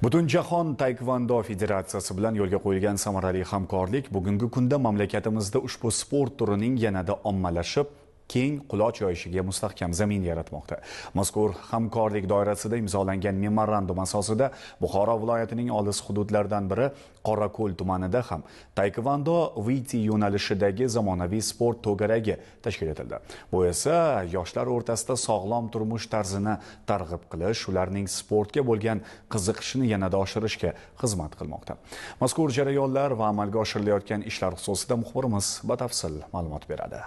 Butunjahon taekvondo federatsiyasi bilan yo'lga qo'yilgan samarali hamkorlik bugungi kunda mamlakatimizda ushbu sport turining yanada ommalashib, keng quloch yoyishiga mustahkam zamin yaratmoqda. Mazkur hamkorlik doirasida imzolangan memorandum asosida Buxoro viloyatining olis hududlaridan biri Qorako'l tumanida ham taekvondo VT yo'nalishidagi zamonaviy sport to'garagi tashkil etildi. Bu esa yoshlar o'rtasida sog'lom turmush tarzini targ'ib qilish, ularning sportga bo'lgan qiziqishini yanada oshirishga xizmat qilmoqda. Mazkur jarayonlar va amalga oshirilayotgan ishlar xususida muxbirimiz batafsil ma'lumot beradi.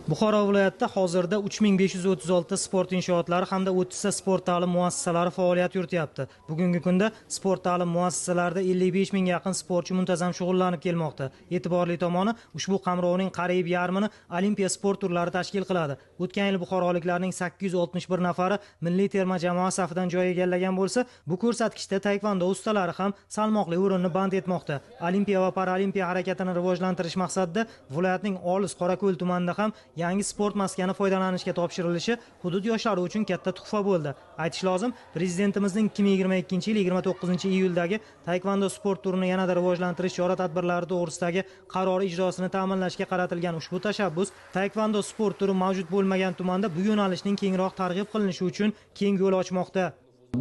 Buxoro viloyatida hozirda 3536 sport inshootlari hamda 30 ta sport ta'lim muassasalari faoliyat yurityapti. Bugungi kunda sport ta'lim muassasalarida 55 mingga yaqin sportchi muntazam shug'ullanib kelmoqda. E'tiborli tomoni, ushbu qamrovning qariyb yarmini olimpiya sport turlari tashkil qiladi. O'tgan yil buxoroliklarning 861 nafari milliy terma jamoa safidan joy egallagan bo'lsa, bu ko'rsatkichda taekvondo ustalari ham salmoqli o'rinni band etmoqda. Olimpiya va paralimpiya harakatini rivojlantirish maqsadida viloyatning olis Qorako'l tumanida ham yangi sport maskani foydalanishga topshirilishi hudud yoshlari uchun katta tuhfa bo'ldi. Aytish lozim, prezidentimizning 2022-yil 29-iyuldagi taekvondo sport turini yanada rivojlantirish chora-tadbirlari to'g'risidagi qaror ijrosini ta'minlashga qaratilgan ushbu tashabbus taekvondo sport turi mavjud bo'lmagan tumanda bu yo'nalishning kengroq targ'ib qilinishi uchun keng yo'l ochmoqda.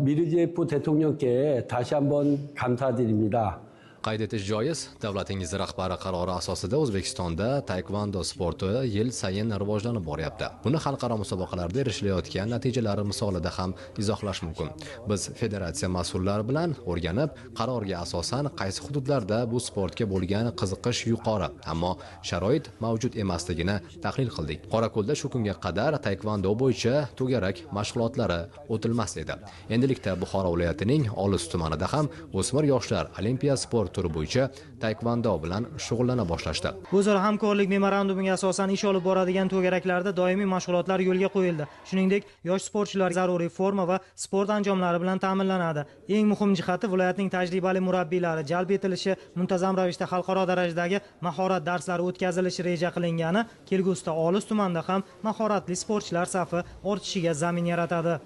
미르제프 대통령께 다시 한번 감사드립니다. Qayd etish joiz, davlatingiz rahbari qarori asosida O'zbekistonda taekvondo sporti yil sayin rivojlanib boryapti. Buni xalqaro musobaqalarda erishilayotgan natijalari misolida ham izohlash mumkin. Biz federatsiya mas'ullari bilan o'rganib, qarorga asosan qaysi hududlarda bu sportga bo'lgan qiziqish yuqori, ammo sharoit mavjud emasligini tahlil qildik. Qorako'lda shu kunga qadar taekvondo bo'yicha to'garak mashg'ulotlari o'tilmas edi. Endilikda Buxoro viloyatining Olis tumanida ham o'smir yoshlar olimpiya sport turi bo'yicha taekvondo bilan shug'ullana boshlashdi. O'zaro hamkorlik memorandumiga asosan ish olib boradigan to'garaklarda doimiy mashg'ulotlar yo'lga qo'yildi. Shuningdek, yosh sportchilar zaruriy forma va sport anjomlari bilan ta'minlanadi. Eng muhim jihati viloyatning tajribali murabbiylari jalb etilishi, muntazam ravishda xalqaro darajadagi mahorat darslari o'tkazilishi reja qilingani kelgusida olis tumanda ham mahoratli sportchilar safi ortishiga zamin yaratadi.